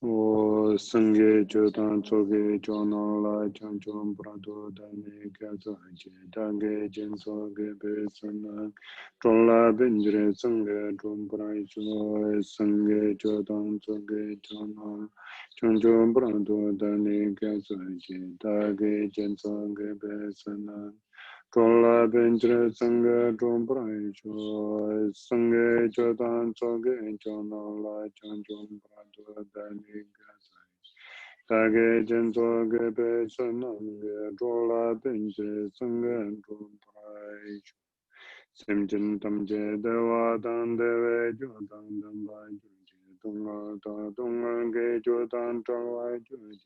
O Sangye Chodan Choge Chonala Chanchon Prado Dane Kaza Dange Jenso Gebe Sana Chola Benjre Sangye Chomprai Cho Sangye Chodan Choge Chonala Chanchon Prado Dane Kaza Dage Jenso Gebe Sana Chola Benjre Sangye Chomprai Cho Sangye Chodan Choge Chonala Chanchon Prado Dane Tage Jenso Gebe Sanam Chola Benjre Sangye Chomprai Cho Simjin Tamje Dewa Dan Deve Jodan Dambai Dunga Da Dunga Ge Jodan Tawai Joji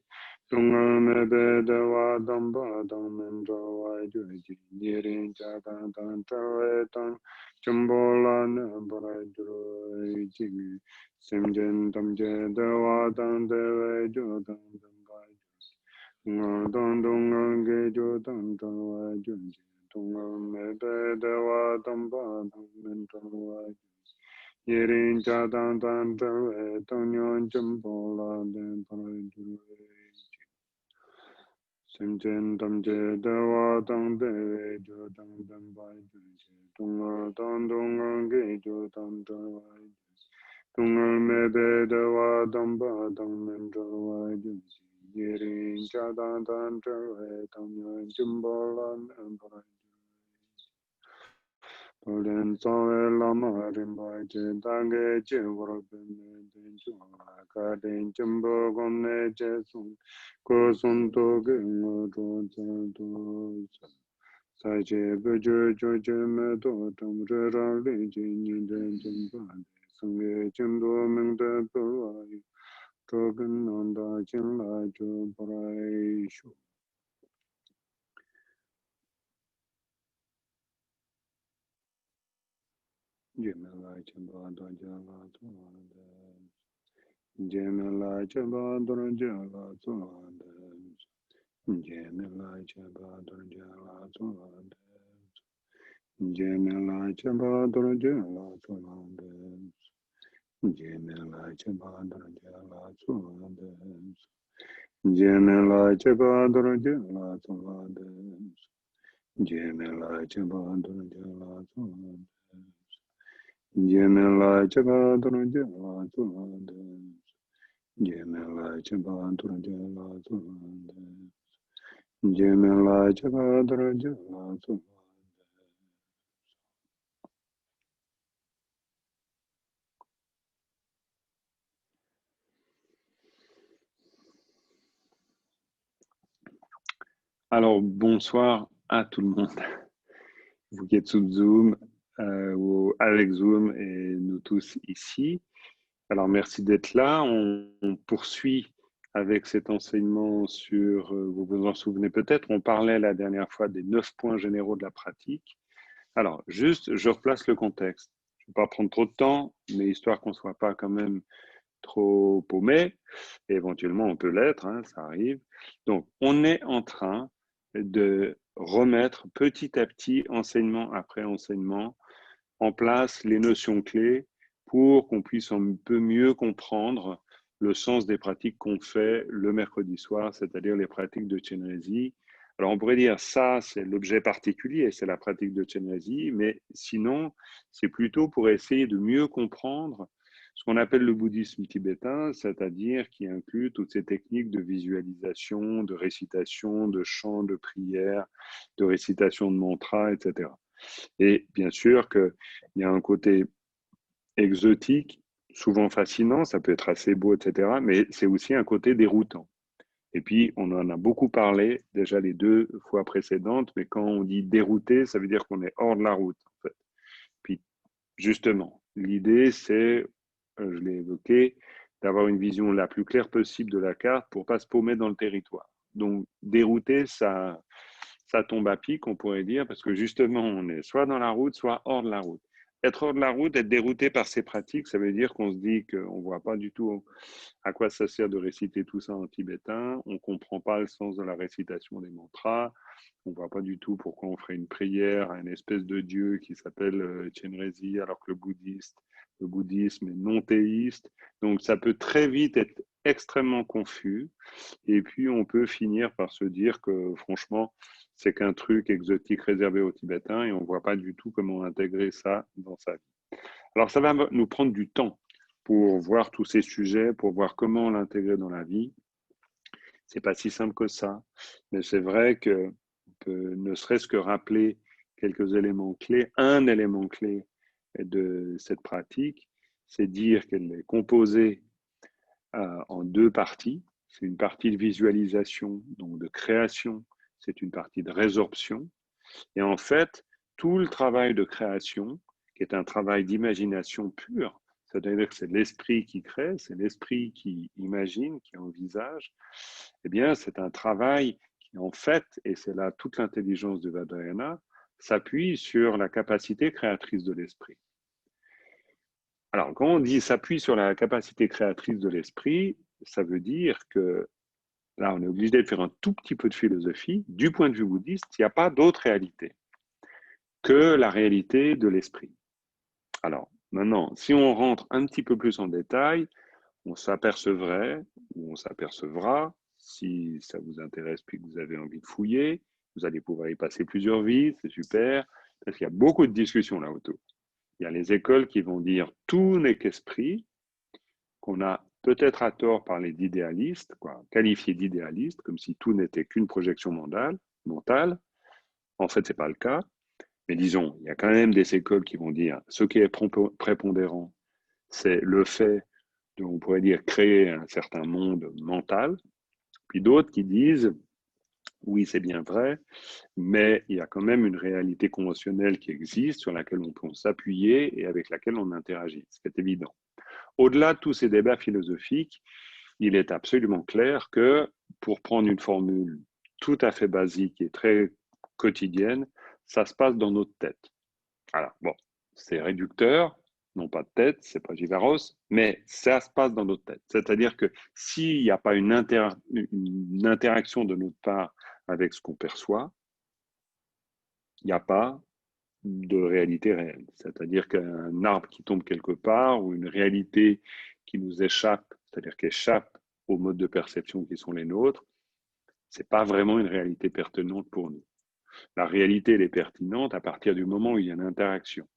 Dunga Mebe Dewa Damba Damen Tawai Joji Nirin Jadan Dan Tawai Dan Jumbola Nambara Joji Jigi Simjin Tamje Dewa Dan Deve Jodan Dambai Dunga Dan Dunga Ge Jodan Tawai Joji Dunga Mebe Dewa Damba Damen Tawai Yerin Jadan Dan Tawai Tanyon Jumbola Nambara Joji Simchen Tamje Dewa Dang Deve Jo Dang Dang Bai Joji Dunga Dan Dunga Ge Jo Dan Tawai Dunga Mebe Dewa Damba Dang Men Tawai Joji Yerin Jadan Dan Tawai Tanyon Jumbola Nambara Tolen Sawe Lama Rimbai Je Dage Je Warabene Den Chua Ka Den Jumbo Gomne Je Sun Ko Sun To Ge Ngo Do Za Do Za Sai Je Bu Je Jo Je Me Do Tam Re Ra Li Je Nyen Den Jum Ba De Sung Ge Jim Do Meng De Bu Wa Yu To Gen Nan Da Jin La Jo Brai Shu Je Me La Jin Ba Da Ja La Tu La De Jemela Cheba Durjala Zulande, Jemela Cheba Durjala Zulande, Jemela Cheba Durjala Zulande, Jemela Cheba Durjala Zulande, Jemela Cheba Durjala Zulande, Jemela Cheba Durjala Zulande, Jemela Cheba Durjala Zulande, Jemela Cheba Durjala Zulande, Jemela Cheba Durjala Zulande. Alors, bonsoir à tout le monde, vous qui êtes sous Zoom, ou avec Zoom et nous tous ici. Alors, merci d'être là. On poursuit avec cet enseignement sur, vous vous en souvenez peut-être, on parlait la dernière fois des 9 points généraux de la pratique. Alors, juste, je replace le contexte. Je ne vais pas prendre trop de temps, mais histoire qu'on ne soit pas quand même trop paumé. Éventuellement, on peut l'être, hein, ça arrive. Donc, on est en train de remettre petit à petit, enseignement après enseignement, en place les notions clés pour qu'on puisse un peu mieux comprendre le sens des pratiques qu'on fait le mercredi soir, c'est-à-dire les pratiques de Chenrezig. Alors on pourrait dire ça, c'est l'objet particulier, c'est la pratique de Chenrezig, mais sinon, c'est plutôt pour essayer de mieux comprendre ce qu'on appelle le bouddhisme tibétain, c'est-à-dire qui inclut toutes ces techniques de visualisation, de récitation, de chant, de prière, de récitation de mantras, etc. Et bien sûr qu'il y a un côté exotique, souvent fascinant, ça peut être assez beau, etc., mais c'est aussi un côté déroutant. Et puis, on en a beaucoup parlé déjà les 2 fois précédentes, mais quand on dit dérouté, ça veut dire qu'on est hors de la route, en fait. Puis, justement, l'idée, c'est, je l'ai évoqué, d'avoir une vision la plus claire possible de la carte pour ne pas se paumer dans le territoire. Donc, dérouter, ça tombe à pic, on pourrait dire, parce que justement, on est soit dans la route, soit hors de la route. Être hors de la route, être dérouté par ces pratiques, ça veut dire qu'on se dit qu'on ne voit pas du tout à quoi ça sert de réciter tout ça en tibétain, on ne comprend pas le sens de la récitation des mantras, on ne voit pas du tout pourquoi on ferait une prière à une espèce de dieu qui s'appelle Chenrezig, alors que le bouddhisme est non théiste. Donc ça peut très vite être extrêmement confus. Et puis, on peut finir par se dire que, franchement, c'est qu'un truc exotique réservé aux Tibétains et on ne voit pas du tout comment intégrer ça dans sa vie. Alors, ça va nous prendre du temps pour voir tous ces sujets, pour voir comment l'intégrer dans la vie. C'est pas si simple que ça, mais c'est vrai que peut ne serait-ce que rappeler quelques éléments clés. Un élément clé de cette pratique, c'est dire qu'elle est composée en deux parties. C'est une partie de visualisation, donc de création, c'est une partie de résorption. Et en fait, tout le travail de création, qui est un travail d'imagination pure, c'est-à-dire que c'est l'esprit qui crée, c'est l'esprit qui imagine, qui envisage, eh bien, c'est un travail qui, en fait, et c'est là toute l'intelligence de Vajrayana, s'appuie sur la capacité créatrice de l'esprit. Alors, quand on dit s'appuie sur la capacité créatrice de l'esprit, ça veut dire que là, on est obligé de faire un tout petit peu de philosophie. Du point de vue bouddhiste, il n'y a pas d'autre réalité que la réalité de l'esprit. Alors, maintenant, si on rentre un petit peu plus en détail, on s'apercevrait, ou on s'apercevra, si ça vous intéresse puis que vous avez envie de fouiller, vous allez pouvoir y passer plusieurs vies, c'est super, parce qu'il y a beaucoup de discussions là autour. Il y a les écoles qui vont dire tout n'est qu'esprit, qu'on a peut-être à tort parlé d'idéaliste, qualifié d'idéaliste, comme si tout n'était qu'une projection mentale. En fait, ce n'est pas le cas. Mais disons, il y a quand même des écoles qui vont dire ce qui est prépondérant, c'est le fait de, on pourrait dire, créer un certain monde mental. Puis d'autres qui disent oui, c'est bien vrai, mais il y a quand même une réalité conventionnelle qui existe, sur laquelle on peut s'appuyer et avec laquelle on interagit. C'est évident. Au-delà de tous ces débats philosophiques, il est absolument clair que, pour prendre une formule tout à fait basique et très quotidienne, ça se passe dans notre tête. Alors, bon, c'est réducteur, non pas de tête, c'est pas Givaros, mais ça se passe dans notre tête. C'est-à-dire que s'il n'y a pas une interaction de notre part avec ce qu'on perçoit, il n'y a pas de réalité réelle. C'est-à-dire qu'un arbre qui tombe quelque part ou une réalité qui nous échappe, c'est-à-dire qui échappe aux modes de perception qui sont les nôtres, c'est pas vraiment une réalité pertinente pour nous. La réalité, elle est pertinente à partir du moment où il y a une interaction.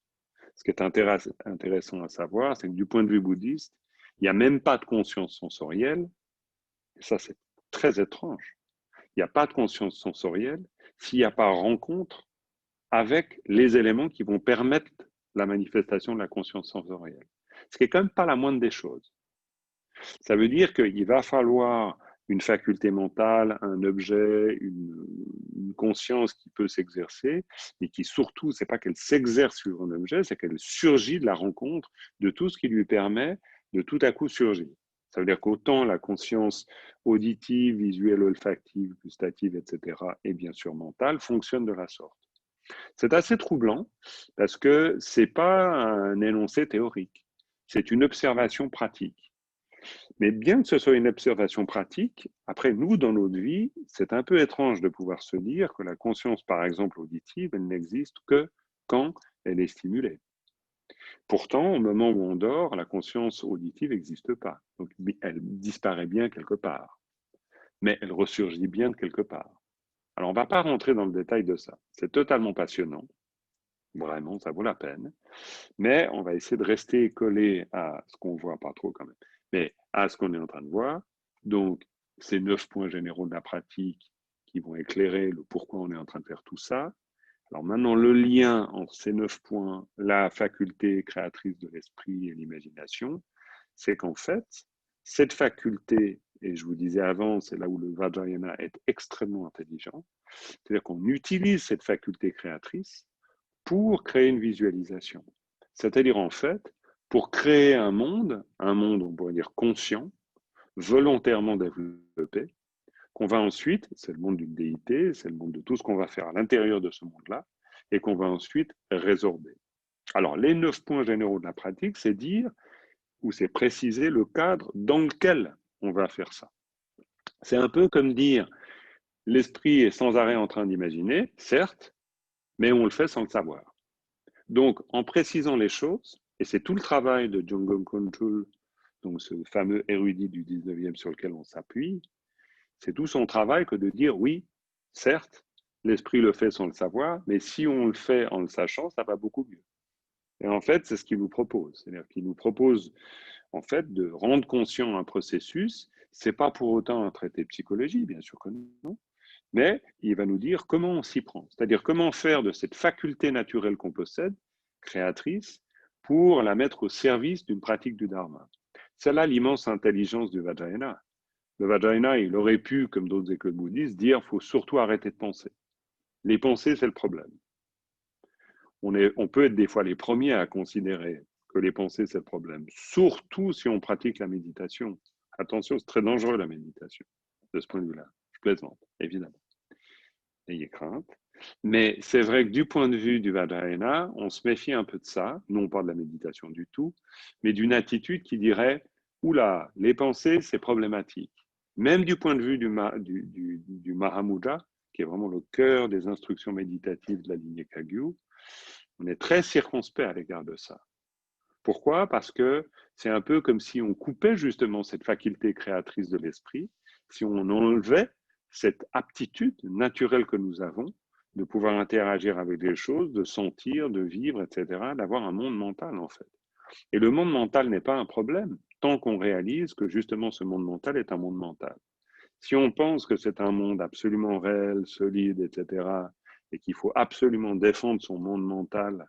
Ce qui est intéressant à savoir, c'est que du point de vue bouddhiste, il n'y a même pas de conscience sensorielle. Et ça, c'est très étrange. Il n'y a pas de conscience sensorielle s'il n'y a pas rencontre avec les éléments qui vont permettre la manifestation de la conscience sensorielle. Ce qui n'est quand même pas la moindre des choses. Ça veut dire qu'il va falloir une faculté mentale, un objet, une conscience qui peut s'exercer, et qui surtout, c'est pas qu'elle s'exerce sur un objet, c'est qu'elle surgit de la rencontre de tout ce qui lui permet de tout à coup surgir. Ça veut dire qu'autant la conscience auditive, visuelle, olfactive, gustative, etc., et bien sûr mentale, fonctionne de la sorte. C'est assez troublant parce que c'est pas un énoncé théorique, c'est une observation pratique. Mais bien que ce soit une observation pratique, après, nous, dans notre vie, c'est un peu étrange de pouvoir se dire que la conscience, par exemple, auditive, elle n'existe que quand elle est stimulée. Pourtant, au moment où on dort, la conscience auditive n'existe pas. Donc, elle disparaît bien quelque part, mais elle ressurgit bien de quelque part. Alors, on ne va pas rentrer dans le détail de ça. C'est totalement passionnant. Vraiment, ça vaut la peine. Mais on va essayer de rester collé à ce qu'on voit, pas trop quand même, mais à ce qu'on est en train de voir. Donc, ces 9 points généraux de la pratique qui vont éclairer le pourquoi on est en train de faire tout ça. Alors maintenant, le lien entre ces 9 points, la faculté créatrice de l'esprit et l'imagination, c'est qu'en fait, cette faculté, et je vous disais avant, c'est là où le Vajrayana est extrêmement intelligent, c'est-à-dire qu'on utilise cette faculté créatrice pour créer une visualisation. C'est-à-dire, en fait, pour créer un monde, on pourrait dire conscient, volontairement développé, qu'on va ensuite, c'est le monde d'une déité, c'est le monde de tout ce qu'on va faire à l'intérieur de ce monde-là, et qu'on va ensuite résorber. Alors, les 9 points généraux de la pratique, c'est dire, ou c'est préciser le cadre dans lequel on va faire ça. C'est un peu comme dire, l'esprit est sans arrêt en train d'imaginer, certes, mais on le fait sans le savoir. Donc, en précisant les choses, et c'est tout le travail de Jungkook Kongtrul donc ce fameux érudit du 19e sur lequel on s'appuie, c'est tout son travail que de dire oui, certes, l'esprit le fait sans le savoir, mais si on le fait en le sachant, ça va beaucoup mieux. Et en fait, c'est ce qu'il nous propose. C'est-à-dire qu'il nous propose en fait de rendre conscient un processus. C'est pas pour autant un traité de psychologie, bien sûr que non, mais il va nous dire comment on s'y prend. C'est-à-dire comment faire de cette faculté naturelle qu'on possède, créatrice, pour la mettre au service d'une pratique du dharma. C'est là l'immense intelligence du Vajrayana. Le Vajrayana, il aurait pu, comme d'autres écoles bouddhistes, dire qu'il faut surtout arrêter de penser. Les pensées, c'est le problème. On peut être des fois les premiers à considérer que les pensées, c'est le problème. Surtout si on pratique la méditation. Attention, c'est très dangereux la méditation, de ce point de vue-là. Je plaisante, évidemment. Ayez crainte. Mais c'est vrai que du point de vue du Vajrayana, on se méfie un peu de ça, non pas de la méditation du tout, mais d'une attitude qui dirait « Oula, les pensées, c'est problématique ». Même du point de vue du Mahamudra, qui est vraiment le cœur des instructions méditatives de la lignée Kagyu, on est très circonspect à l'égard de ça. Pourquoi? Parce que c'est un peu comme si on coupait justement cette faculté créatrice de l'esprit, si on enlevait cette aptitude naturelle que nous avons de pouvoir interagir avec des choses, de sentir, de vivre, etc., d'avoir un monde mental en fait. Et le monde mental n'est pas un problème tant qu'on réalise que justement ce monde mental est un monde mental. Si on pense que c'est un monde absolument réel, solide, etc., et qu'il faut absolument défendre son monde mental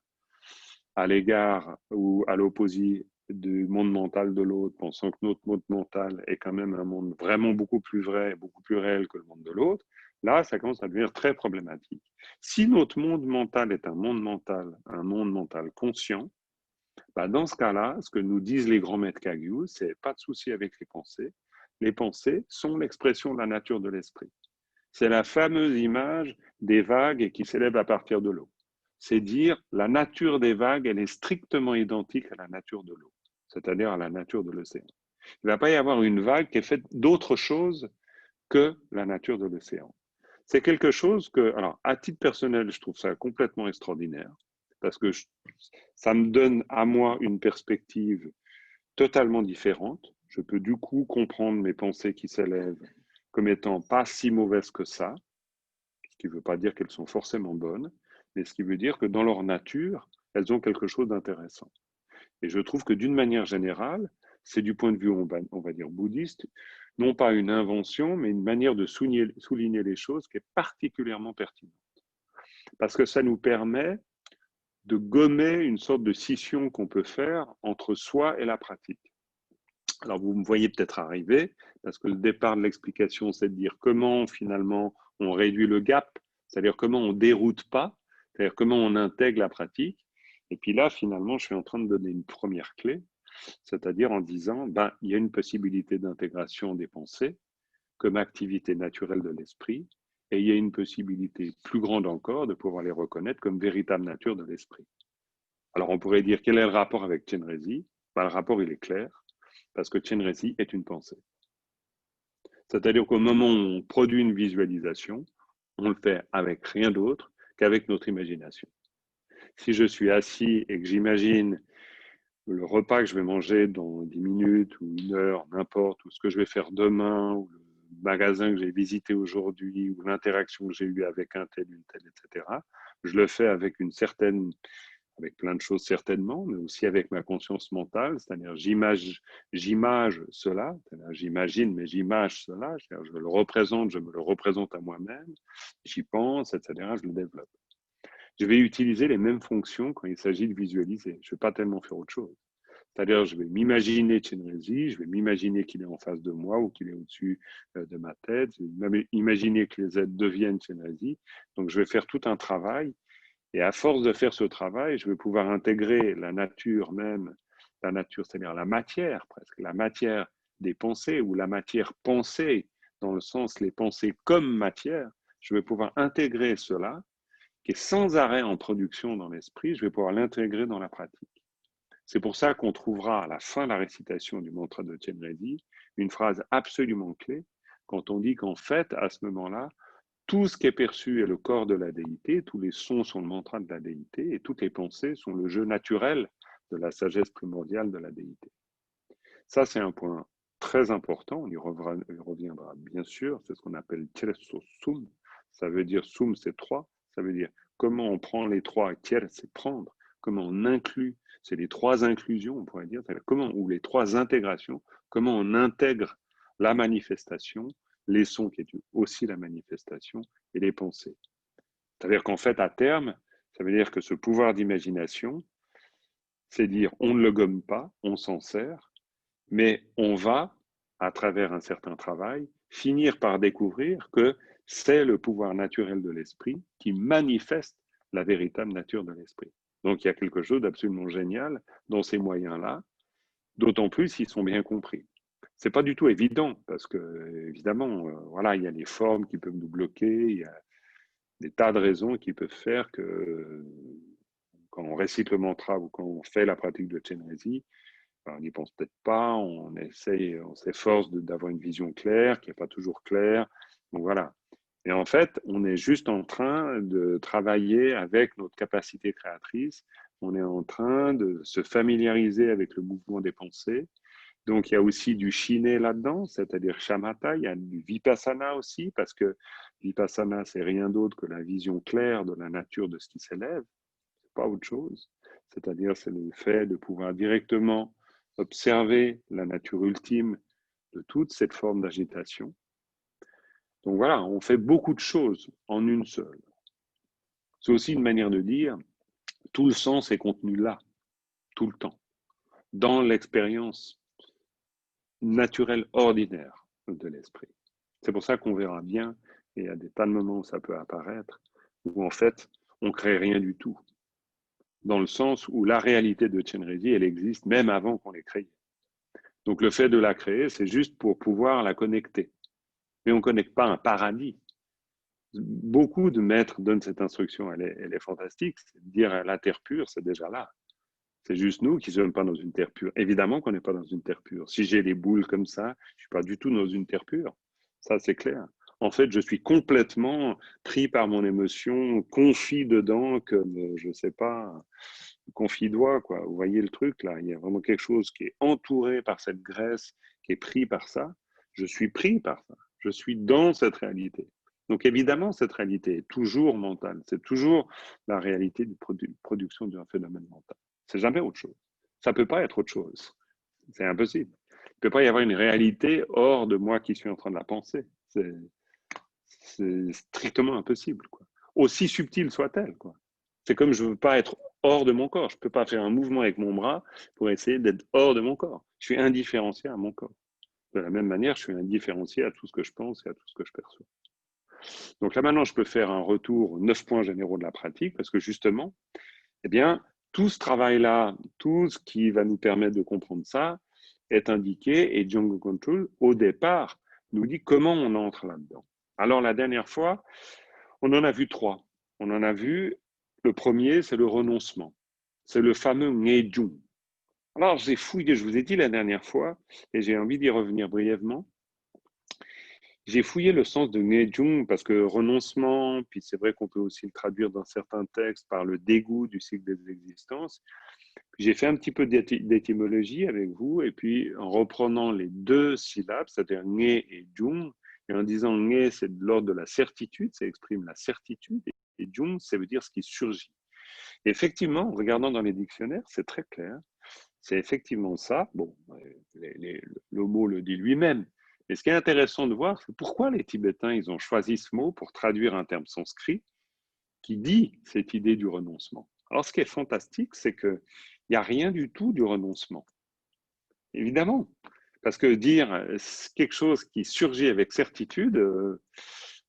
à l'égard ou à l'opposé du monde mental de l'autre, pensant que notre monde mental est quand même un monde vraiment beaucoup plus vrai, beaucoup plus réel que le monde de l'autre, là, ça commence à devenir très problématique. Si notre monde mental est un monde mental conscient, bah dans ce cas-là, ce que nous disent les grands maîtres Kagyu, c'est pas de souci avec les pensées. Les pensées sont l'expression de la nature de l'esprit. C'est la fameuse image des vagues qui s'élèvent à partir de l'eau. C'est dire la nature des vagues, elle est strictement identique à la nature de l'eau, c'est-à-dire à la nature de l'océan. Il ne va pas y avoir une vague qui est faite d'autre chose que la nature de l'océan. C'est quelque chose que, alors, à titre personnel, je trouve ça complètement extraordinaire, parce que ça me donne à moi une perspective totalement différente. Je peux du coup comprendre mes pensées qui s'élèvent comme étant pas si mauvaises que ça, ce qui ne veut pas dire qu'elles sont forcément bonnes, mais ce qui veut dire que dans leur nature, elles ont quelque chose d'intéressant. Et je trouve que d'une manière générale, c'est du point de vue, on va dire, bouddhiste, non pas une invention, mais une manière de souligner les choses qui est particulièrement pertinente. Parce que ça nous permet de gommer une sorte de scission qu'on peut faire entre soi et la pratique. Alors vous me voyez peut-être arriver, parce que le départ de l'explication, c'est de dire comment finalement on réduit le gap, c'est-à-dire comment on ne déroute pas, c'est-à-dire comment on intègre la pratique. Et puis là, finalement, je suis en train de donner une première clé, c'est-à-dire en disant, ben, il y a une possibilité d'intégration des pensées comme activité naturelle de l'esprit, et il y a une possibilité plus grande encore de pouvoir les reconnaître comme véritable nature de l'esprit. Alors on pourrait dire, quel est le rapport avec Chenrezig? Ben, le rapport, il est clair, parce que Chenrezig est une pensée. C'est-à-dire qu'au moment où on produit une visualisation, on le fait avec rien d'autre qu'avec notre imagination. Si je suis assis et que j'imagine le repas que je vais manger dans 10 minutes ou une heure, n'importe, ou ce que je vais faire demain, ou le magasin que j'ai visité aujourd'hui, ou l'interaction que j'ai eue avec un tel, une telle, etc., je le fais avec une certaine, avec plein de choses certainement, mais aussi avec ma conscience mentale, c'est-à-dire j'image cela, j'imagine, mais j'image cela, je le représente, je me le représente à moi-même, j'y pense, etc., je le développe. Je vais utiliser les mêmes fonctions quand il s'agit de visualiser. Je ne vais pas tellement faire autre chose. C'est-à-dire, je vais m'imaginer Chenrezig, je vais m'imaginer qu'il est en face de moi ou qu'il est au-dessus de ma tête, je vais imaginer que les êtres deviennent Chenrezig. Donc, je vais faire tout un travail. Et à force de faire ce travail, je vais pouvoir intégrer la nature même, la nature, c'est-à-dire la matière presque, la matière des pensées ou la matière pensée, dans le sens les pensées comme matière. Je vais pouvoir intégrer cela qui est sans arrêt en production dans l'esprit, je vais pouvoir l'intégrer dans la pratique. C'est pour ça qu'on trouvera à la fin de la récitation du mantra de Chenrezig une phrase absolument clé quand on dit qu'en fait, à ce moment-là, tout ce qui est perçu est le corps de la déité, tous les sons sont le mantra de la déité et toutes les pensées sont le jeu naturel de la sagesse primordiale de la déité. Ça, c'est un point très important, on y reviendra bien sûr, c'est ce qu'on appelle tierso sum. Ça veut dire sum, c'est trois, ça veut dire comment on prend les trois, tiers, c'est prendre, comment on inclut, c'est les trois inclusions, on pourrait dire, comment, ou les trois intégrations, comment on intègre la manifestation, les sons qui est aussi la manifestation, et les pensées. C'est-à-dire qu'en fait, à terme, ça veut dire que ce pouvoir d'imagination, c'est dire on ne le gomme pas, on s'en sert, mais on va, à travers un certain travail, finir par découvrir que c'est le pouvoir naturel de l'esprit qui manifeste la véritable nature de l'esprit. Donc il y a quelque chose d'absolument génial dans ces moyens-là, d'autant plus s'ils sont bien compris. C'est pas du tout évident parce que évidemment, voilà, il y a des formes qui peuvent nous bloquer, il y a des tas de raisons qui peuvent faire que quand on récite le mantra ou quand on fait la pratique de Chenrezig, on n'y pense peut-être pas, on essaye, on s'efforce d'avoir une vision claire, qui n'est pas toujours claire. Donc voilà. Et en fait, on est juste en train de travailler avec notre capacité créatrice, on est en train de se familiariser avec le mouvement des pensées. Donc il y a aussi du shiné là-dedans, c'est-à-dire shamatha, il y a du vipassana aussi, parce que vipassana, c'est rien d'autre que la vision claire de la nature de ce qui s'élève, c'est pas autre chose. C'est-à-dire c'est le fait de pouvoir directement observer la nature ultime de toute cette forme d'agitation. Donc voilà, on fait beaucoup de choses en une seule. C'est aussi une manière de dire, tout le sens est contenu là, tout le temps, dans l'expérience naturelle ordinaire de l'esprit. C'est pour ça qu'on verra bien, et il y a des tas de moments où ça peut apparaître, où en fait, on ne crée rien du tout, dans le sens où la réalité de Chenrezig, elle existe même avant qu'on l'ait créée. Donc le fait de la créer, c'est juste pour pouvoir la connecter. Mais on ne connecte pas un paradis. Beaucoup de maîtres donnent cette instruction, elle est fantastique, c'est de dire la terre pure, c'est déjà là. C'est juste nous qui ne sommes pas dans une terre pure. Évidemment qu'on n'est pas dans une terre pure. Si j'ai des boules comme ça, je ne suis pas du tout dans une terre pure. Ça, c'est clair. En fait, je suis complètement pris par mon émotion, confit dedans, comme, je ne sais pas, confit doigt, quoi. Vous voyez le truc, là. Il y a vraiment quelque chose qui est entouré par cette graisse, qui est pris par ça. Je suis pris par ça. Je suis dans cette réalité. Donc, évidemment, cette réalité est toujours mentale. C'est toujours la réalité de production d'un phénomène mental. C'est jamais autre chose. Ça ne peut pas être autre chose. C'est impossible. Il ne peut pas y avoir une réalité hors de moi qui suis en train de la penser. C'est strictement impossible, quoi. Aussi subtile soit-elle, quoi. C'est comme je ne veux pas être hors de mon corps. Je ne peux pas faire un mouvement avec mon bras pour essayer d'être hors de mon corps. Je suis indifférencié à mon corps. De la même manière, je suis indifférencié à tout ce que je pense et à tout ce que je perçois. Donc là, maintenant, je peux faire un retour aux 9 points généraux de la pratique parce que justement, eh bien, tout ce travail-là, tout ce qui va nous permettre de comprendre ça, est indiqué et Django Control, au départ, nous dit comment on entre là-dedans. Alors, la dernière fois, on en a vu trois. On en a vu, le premier, c'est le renoncement. C'est le fameux Ngejung. Alors, j'ai fouillé, je vous ai dit la dernière fois, et j'ai envie d'y revenir brièvement. J'ai fouillé le sens de Ngejung parce que renoncement, puis c'est vrai qu'on peut aussi le traduire dans certains textes par le dégoût du cycle des existences. J'ai fait un petit peu d'étymologie avec vous, et puis en reprenant les deux syllabes, c'est-à-dire Nge et Jung, et en disant Nge, c'est de l'ordre de la certitude, ça exprime la certitude, et Jung, ça veut dire ce qui surgit. Et effectivement, en regardant dans les dictionnaires, c'est très clair, c'est effectivement ça. Bon, le mot le dit lui-même. Mais ce qui est intéressant de voir, c'est pourquoi les Tibétains, ils ont choisi ce mot pour traduire un terme sanskrit qui dit cette idée du renoncement. Alors, ce qui est fantastique, c'est qu'il n'y a rien du tout du renoncement. Évidemment, parce que dire quelque chose qui surgit avec certitude,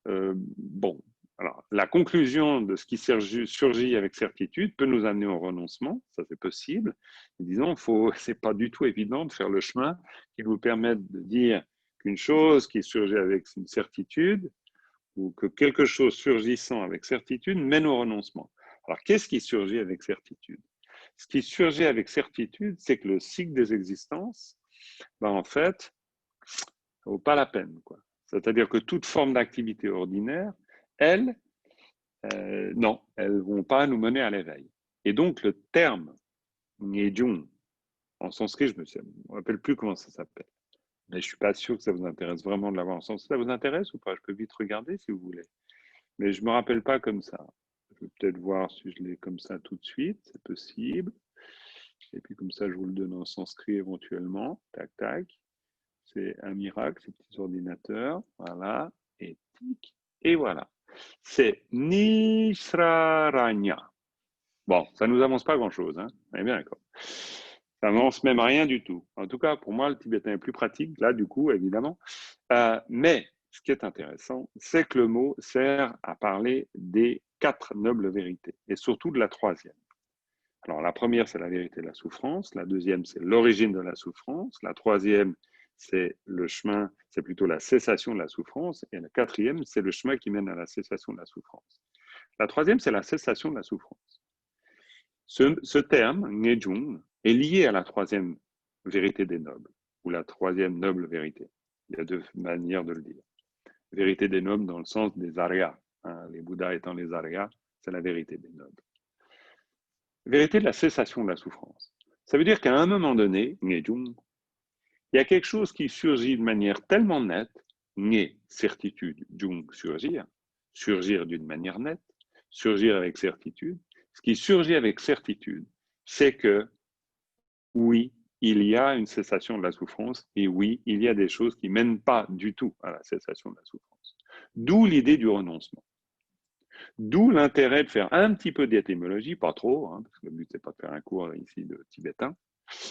bon, alors la conclusion de ce qui surgit avec certitude peut nous amener au renoncement, ça c'est possible. Mais disons, c'est pas du tout évident de faire le chemin qui nous permette de dire qu'une chose qui surgit avec une certitude ou que quelque chose surgissant avec certitude mène au renoncement. Alors, qu'est-ce qui surgit avec certitude? Ce qui surgit avec certitude, c'est que le cycle des existences, ben en fait, ça ne vaut pas la peine, quoi. C'est-à-dire que toute forme d'activité ordinaire, elles, non, elles ne vont pas nous mener à l'éveil. Et donc, le terme Ngejung, En sanskrit, je me rappelle plus comment ça s'appelle. Mais je suis pas sûr que ça vous intéresse vraiment de l'avoir en sanskrit. Ça vous intéresse ou pas? Je peux vite regarder si vous voulez. Mais je me rappelle pas comme ça. Je vais peut-être voir si je l'ai comme ça tout de suite. C'est possible. Et puis comme ça, je vous le donne en sanskrit éventuellement. Tac, tac. C'est un miracle, ces petits ordinateurs. Voilà. Et tic. Et voilà. C'est Nisraranya. Bon, ça ne nous avance pas grand-chose. Hein. On est bien d'accord. Ça n'avance même rien du tout. En tout cas, pour moi, le tibétain est plus pratique, là, du coup, évidemment. Mais ce qui est intéressant, c'est que le mot sert à parler des 4 nobles vérités, et surtout de la troisième. Alors, la première, c'est la vérité de la souffrance. La deuxième, c'est l'origine de la souffrance. La troisième, c'est le chemin, c'est plutôt la cessation de la souffrance. Et la quatrième, c'est le chemin qui mène à la cessation de la souffrance. La troisième, c'est la cessation de la souffrance. Ce terme, Ngejung, est lié à la troisième vérité des nobles, ou la troisième noble vérité. Il y a 2 manières de le dire. Vérité des nobles dans le sens des Aryas. Hein, les Bouddhas étant les Aryas, c'est la vérité des nobles. Vérité de la cessation de la souffrance. Ça veut dire qu'à un moment donné, Ngejung, il y a quelque chose qui surgit de manière tellement nette, Nge, certitude, Jung, surgir, surgir d'une manière nette, surgir avec certitude. Ce qui surgit avec certitude, c'est que oui, il y a une cessation de la souffrance et oui, il y a des choses qui ne mènent pas du tout à la cessation de la souffrance. D'où l'idée du renoncement. D'où l'intérêt de faire un petit peu d'étymologie, pas trop, hein, parce que le but, c'est pas de faire un cours ici de tibétain,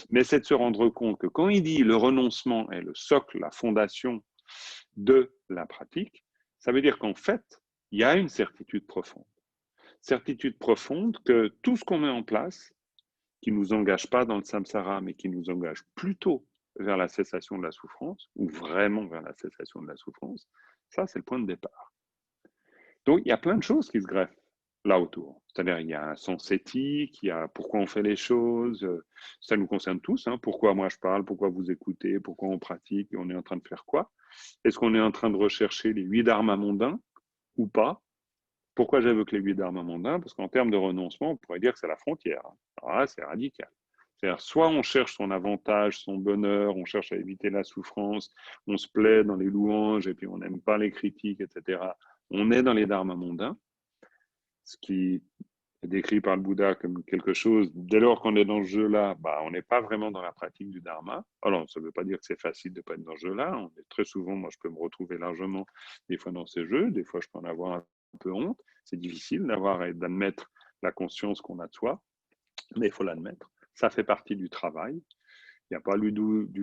mais c'est de se rendre compte que quand il dit le renoncement est le socle, la fondation de la pratique, ça veut dire qu'en fait, il y a une certitude profonde. Certitude profonde que tout ce qu'on met en place, qui ne nous engage pas dans le samsara, mais qui nous engage plutôt vers la cessation de la souffrance, ou vraiment vers la cessation de la souffrance, ça, c'est le point de départ. Donc, il y a plein de choses qui se greffent là autour. C'est-à-dire, il y a un sens éthique, il y a pourquoi on fait les choses, ça nous concerne tous, hein, pourquoi moi je parle, pourquoi vous écoutez, pourquoi on pratique, et on est en train de faire quoi? Est-ce qu'on est en train de rechercher les 8 dharmas mondains ou pas? Pourquoi j'évoque les 8 dharmas mondains? Parce qu'en termes de renoncement, on pourrait dire que c'est la frontière. Alors là, c'est radical. C'est-à-dire, soit on cherche son avantage, son bonheur, on cherche à éviter la souffrance, on se plaît dans les louanges et puis on n'aime pas les critiques, etc. On est dans les dharmas mondains, ce qui est décrit par le Bouddha comme quelque chose, dès lors qu'on est dans ce jeu-là, bah, on n'est pas vraiment dans la pratique du dharma. Alors, ça ne veut pas dire que c'est facile de ne pas être dans ce jeu-là. On est très souvent, moi, je peux me retrouver largement des fois dans ces jeux, des fois, je peux en avoir un peu honte. C'est difficile d'avoir et d'admettre la conscience qu'on a de soi, mais il faut l'admettre. Ça fait partie du travail. Il n'y a pas du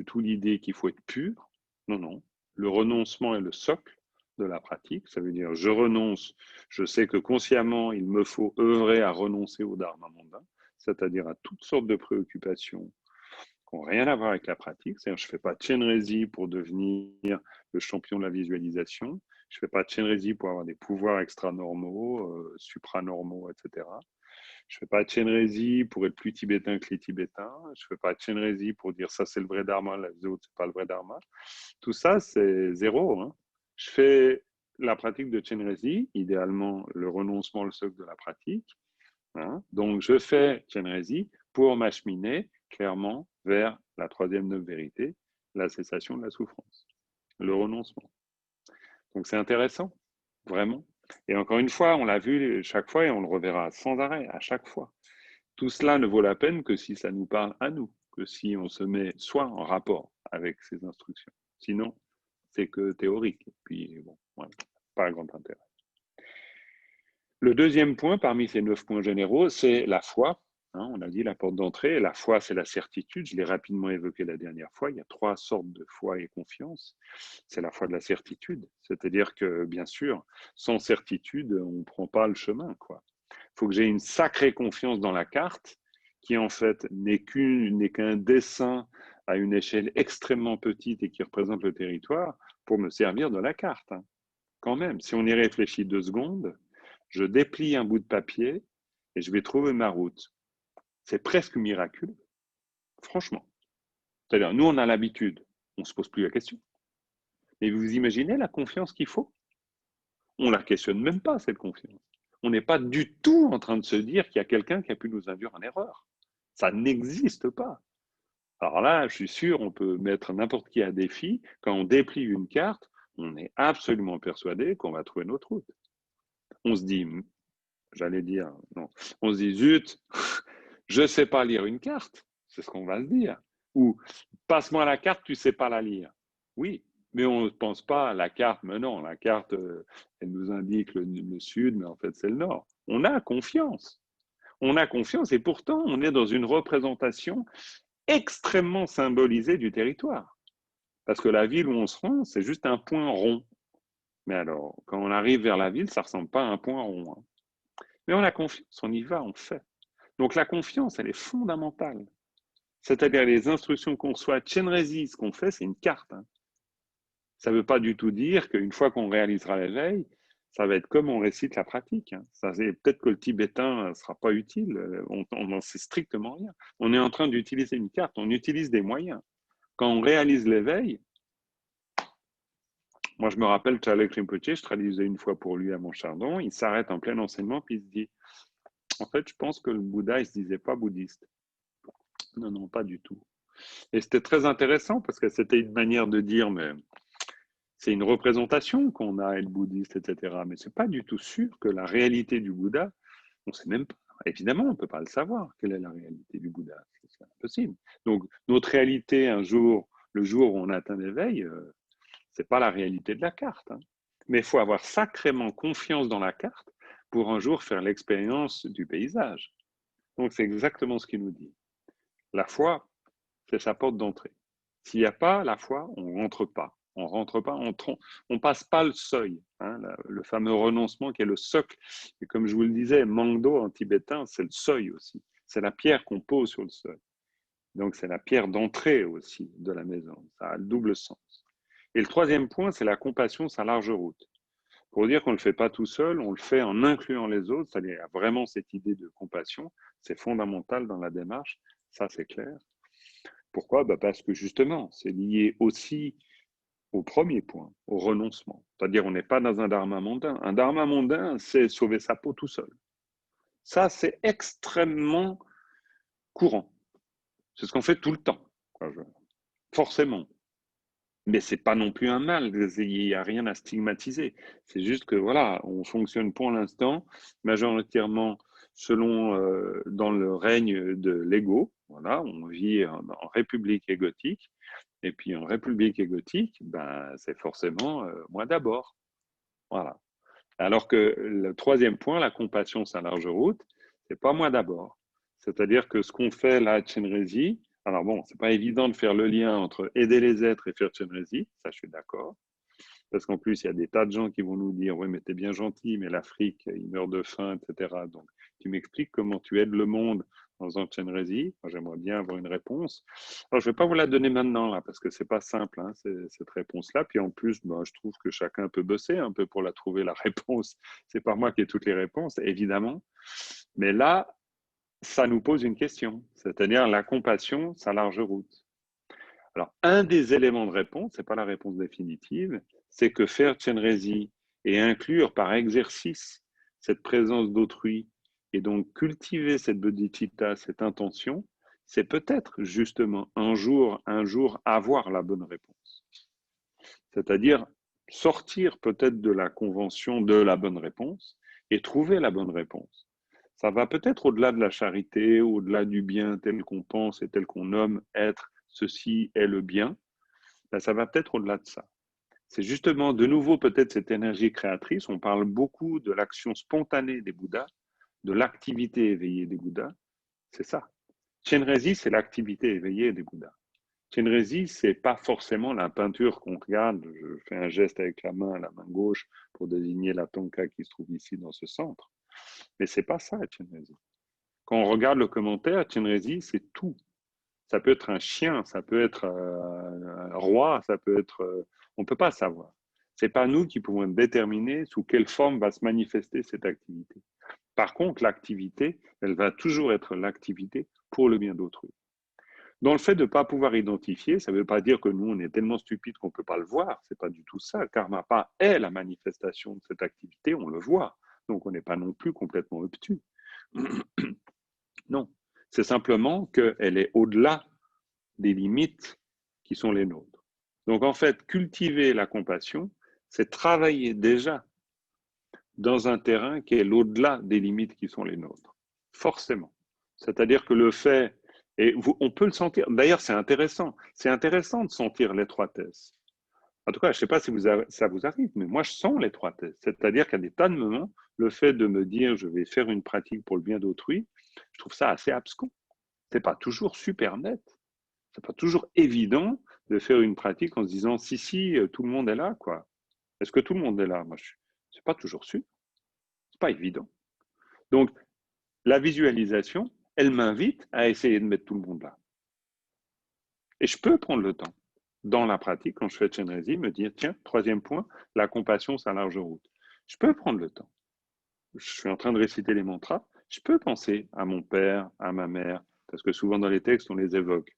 tout l'idée qu'il faut être pur. Non, non. Le renoncement est le socle de la pratique. Ça veut dire, je renonce, je sais que consciemment, il me faut œuvrer à renoncer au dharma mondain, c'est-à-dire à toutes sortes de préoccupations qui n'ont rien à voir avec la pratique. C'est-à-dire, je ne fais pas de Chenrezi pour devenir le champion de la visualisation. Je ne fais pas de Chenrezi pour avoir des pouvoirs extra-normaux, supranormaux, etc. Je ne fais pas de Chenrezi pour être plus tibétain que les Tibétains. Je ne fais pas de Chenrezi pour dire ça c'est le vrai dharma, les autres c'est pas le vrai dharma. Tout ça c'est zéro. Hein. Je fais la pratique de Chenrezi, idéalement le renoncement, le socle de la pratique. Hein. Donc je fais Chenrezi pour m'acheminer clairement vers la troisième noble vérité, la cessation de la souffrance, le renoncement. Donc c'est intéressant, vraiment. Et encore une fois, on l'a vu chaque fois et on le reverra sans arrêt, à chaque fois. Tout cela ne vaut la peine que si ça nous parle à nous, que si on se met soit en rapport avec ces instructions. Sinon, c'est que théorique. Et puis, bon, voilà, pas grand intérêt. Le deuxième point parmi ces 9 points généraux, c'est la foi. Hein, on a dit la porte d'entrée. La foi, c'est la certitude. Je l'ai rapidement évoqué la dernière fois. Il y a 3 sortes de foi et confiance. C'est la foi de la certitude. C'est-à-dire que, bien sûr, sans certitude, on ne prend pas le chemin, quoi. Il faut que j'ai une sacrée confiance dans la carte qui, en fait, n'est qu'un dessin à une échelle extrêmement petite et qui représente le territoire pour me servir de la carte. Hein. Quand même, si on y réfléchit 2 secondes, je déplie un bout de papier et je vais trouver ma route. C'est presque miraculeux, franchement. C'est-à-dire, nous, on a l'habitude, on ne se pose plus la question. Mais vous imaginez la confiance qu'il faut? On ne la questionne même pas, cette confiance. On n'est pas du tout en train de se dire qu'il y a quelqu'un qui a pu nous induire en erreur. Ça n'existe pas. Alors là, je suis sûr, on peut mettre n'importe qui à défi. Quand on déplie une carte, on est absolument persuadé qu'on va trouver notre route. On se dit, j'allais dire, non, on se dit, zut, je ne sais pas lire une carte, c'est ce qu'on va se dire. Ou, passe-moi la carte, tu ne sais pas la lire. Oui, mais on ne pense pas à la carte, mais non, la carte, elle nous indique le sud, mais en fait, c'est le nord. On a confiance. On a confiance et pourtant, on est dans une représentation extrêmement symbolisée du territoire. Parce que la ville où on se rend, c'est juste un point rond. Mais alors, quand on arrive vers la ville, ça ne ressemble pas à un point rond. Hein. Mais on a confiance, on y va, on fait. Donc la confiance, elle est fondamentale. C'est-à-dire les instructions qu'on reçoit, Chenrezig, ce qu'on fait, c'est une carte. Hein. Ça ne veut pas du tout dire qu'une fois qu'on réalisera l'éveil, ça va être comme on récite la pratique. Hein. Peut-être que le tibétain ne sera pas utile, on n'en sait strictement rien. On est en train d'utiliser une carte, on utilise des moyens. Quand on réalise l'éveil, moi je me rappelle Charles Rinpoche, je traduisais une fois pour lui à Montchardon, il s'arrête en plein enseignement puis il se dit, en fait je pense que le Bouddha il ne se disait pas bouddhiste. Non, non, pas du tout. Et c'était très intéressant parce que c'était une manière de dire, mais c'est une représentation qu'on a, et le bouddhiste, etc. Mais ce n'est pas du tout sûr que la réalité du Bouddha, on ne sait même pas. Évidemment, on ne peut pas le savoir. Quelle est la réalité du Bouddha? C'est impossible. Donc, notre réalité, un jour, le jour où on atteint l'éveil, ce n'est pas la réalité de la carte. Hein. Mais il faut avoir sacrément confiance dans la carte pour un jour faire l'expérience du paysage. Donc, c'est exactement ce qu'il nous dit. La foi, c'est sa porte d'entrée. S'il n'y a pas la foi, on ne rentre pas. On rentre pas, on passe pas le seuil. Hein, le fameux renoncement qui est le socle. Et comme je vous le disais, Mangdo en tibétain, c'est le seuil aussi. C'est la pierre qu'on pose sur le seuil. Donc c'est la pierre d'entrée aussi de la maison. Ça a le double sens. Et le troisième point, c'est la compassion, sa large route. Pour dire qu'on ne le fait pas tout seul, on le fait en incluant les autres, c'est-à-dire il y a vraiment cette idée de compassion. C'est fondamental dans la démarche, ça c'est clair. Pourquoi? Parce que justement, c'est lié aussi au premier point, au renoncement. C'est-à-dire, on n'est pas dans un dharma mondain. Un dharma mondain, c'est sauver sa peau tout seul. Ça, c'est extrêmement courant. C'est ce qu'on fait tout le temps. Forcément. Mais ce n'est pas non plus un mal. Il n'y a rien à stigmatiser. C'est juste que, voilà, on fonctionne pour l'instant majoritairement selon, dans le règne de l'ego. Voilà, on vit en république égotique. Et puis en république égotique, ben, c'est forcément moi d'abord. Voilà. Alors que le troisième point, la compassion, sa large route, c'est pas moi d'abord. C'est-à-dire que ce qu'on fait là à Chenrezig, alors bon, c'est pas évident de faire le lien entre aider les êtres et faire Chenrezig, ça je suis d'accord. Parce qu'en plus, il y a des tas de gens qui vont nous dire, oui, mais t'es bien gentil, mais l'Afrique, il meurt de faim, etc. Donc, tu m'expliques comment tu aides le monde dans un Chenrezig. Moi, j'aimerais bien avoir une réponse. Alors, je ne vais pas vous la donner maintenant, là, parce que c'est pas simple, hein, cette réponse-là. Puis en plus, ben, je trouve que chacun peut bosser un peu pour la trouver, la réponse. C'est pas moi qui ai toutes les réponses, évidemment. Mais là, ça nous pose une question, c'est-à-dire la compassion, sa large route. Alors, un des éléments de réponse, ce n'est pas la réponse définitive, c'est que faire Chenrezig et inclure par exercice cette présence d'autrui et donc cultiver cette bodhicitta, cette intention, c'est peut-être justement un jour avoir la bonne réponse. C'est-à-dire sortir peut-être de la convention de la bonne réponse et trouver la bonne réponse. Ça va peut-être au-delà de la charité, au-delà du bien tel qu'on pense et tel qu'on nomme être ceci est le bien, ben ça va peut-être au-delà de ça. C'est justement de nouveau peut-être cette énergie créatrice. On parle beaucoup de l'action spontanée des Bouddhas, de l'activité éveillée des Bouddhas. C'est ça. Chenrezig, c'est l'activité éveillée des Bouddhas. Chenrezig, c'est pas forcément la peinture qu'on regarde. Je fais un geste avec la main gauche pour désigner la tonka qui se trouve ici dans ce centre. Mais c'est pas ça, Chenrezig. Quand on regarde le commentaire, Chenrezig, c'est tout. Ça peut être un chien, ça peut être un roi, ça peut être... on ne peut pas savoir. Ce n'est pas nous qui pouvons déterminer sous quelle forme va se manifester cette activité. Par contre, l'activité, elle va toujours être l'activité pour le bien d'autrui. Dans le fait de ne pas pouvoir identifier, ça ne veut pas dire que nous, on est tellement stupides qu'on ne peut pas le voir. Ce n'est pas du tout ça. Karma pas est la manifestation de cette activité, on le voit. Donc, on n'est pas non plus complètement obtus. Non, c'est simplement qu'elle est au-delà des limites qui sont les nôtres. Donc en fait, cultiver la compassion, c'est travailler déjà dans un terrain qui est l'au-delà des limites qui sont les nôtres. Forcément. C'est-à-dire que le fait, et on peut le sentir, d'ailleurs c'est intéressant de sentir l'étroitesse. En tout cas, je ne sais pas si ça vous arrive, mais moi je sens l'étroitesse. C'est-à-dire qu'à des tas de moments, le fait de me dire je vais faire une pratique pour le bien d'autrui, je trouve ça assez abscon. Ce n'est pas toujours super net. Ce n'est pas toujours évident de faire une pratique en se disant si, tout le monde est là, quoi. Est-ce que tout le monde est là? Moi, c'est pas toujours sûr. C'est pas évident. Donc, la visualisation, elle m'invite à essayer de mettre tout le monde là. Et je peux prendre le temps, dans la pratique, quand je fais Chenrezig, me dire, tiens, troisième point, la compassion, c'est la large route. Je peux prendre le temps. Je suis en train de réciter les mantras, je peux penser à mon père, à ma mère, parce que souvent dans les textes, on les évoque.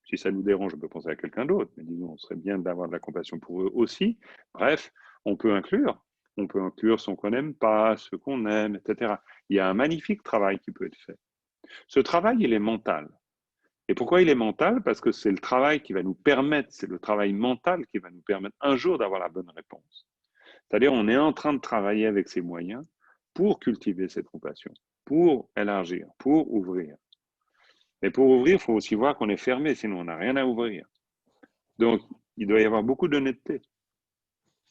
Si ça nous dérange, on peut penser à quelqu'un d'autre, mais disons, on serait bien d'avoir de la compassion pour eux aussi. Bref, on peut inclure ce qu'on n'aime pas, ce qu'on aime, etc. Il y a un magnifique travail qui peut être fait. Ce travail, il est mental. Et pourquoi il est mental? Parce que c'est le travail qui va nous permettre, c'est le travail mental qui va nous permettre un jour d'avoir la bonne réponse. C'est-à-dire, on est en train de travailler avec ces moyens pour cultiver cette compassion, pour élargir, pour ouvrir. Mais pour ouvrir, il faut aussi voir qu'on est fermé, sinon on n'a rien à ouvrir. Donc, il doit y avoir beaucoup d'honnêteté.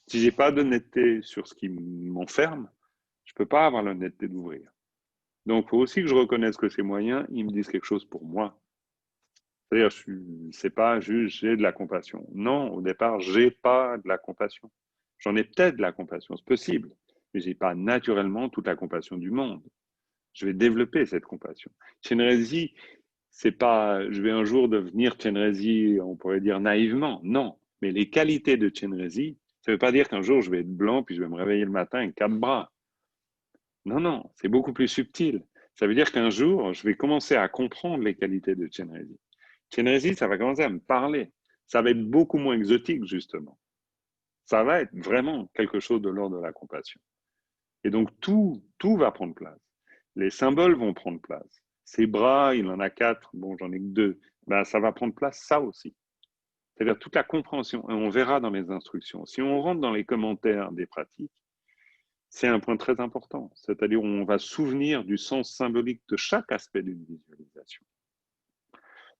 Si je n'ai pas d'honnêteté sur ce qui m'enferme, je ne peux pas avoir l'honnêteté d'ouvrir. Donc, il faut aussi que je reconnaisse que ces moyens, ils me disent quelque chose pour moi. C'est-à-dire, c'est pas juste j'ai de la compassion. Non, au départ, j'ai pas de la compassion. J'en ai peut-être de la compassion, c'est possible, mais j'ai pas naturellement toute la compassion du monde. Je vais développer cette compassion. Chenrezig, c'est pas, je vais un jour devenir Chenrezig, on pourrait dire naïvement. Non, mais les qualités de Chenrezig, ça veut pas dire qu'un jour je vais être blanc puis je vais me réveiller le matin avec 4 bras. Non, non, c'est beaucoup plus subtil. Ça veut dire qu'un jour, je vais commencer à comprendre les qualités de Chenrezig. Chenrezig, ça va commencer à me parler. Ça va être beaucoup moins exotique, justement. Ça va être vraiment quelque chose de l'ordre de la compassion. Et donc, tout va prendre place. Les symboles vont prendre place. Ses bras, il en a 4, bon, j'en ai que 2. Ben, ça va prendre place, ça aussi. C'est-à-dire toute la compréhension. Et on verra dans les instructions. Si on rentre dans les commentaires des pratiques, c'est un point très important. C'est-à-dire on va se souvenir du sens symbolique de chaque aspect d'une visualisation.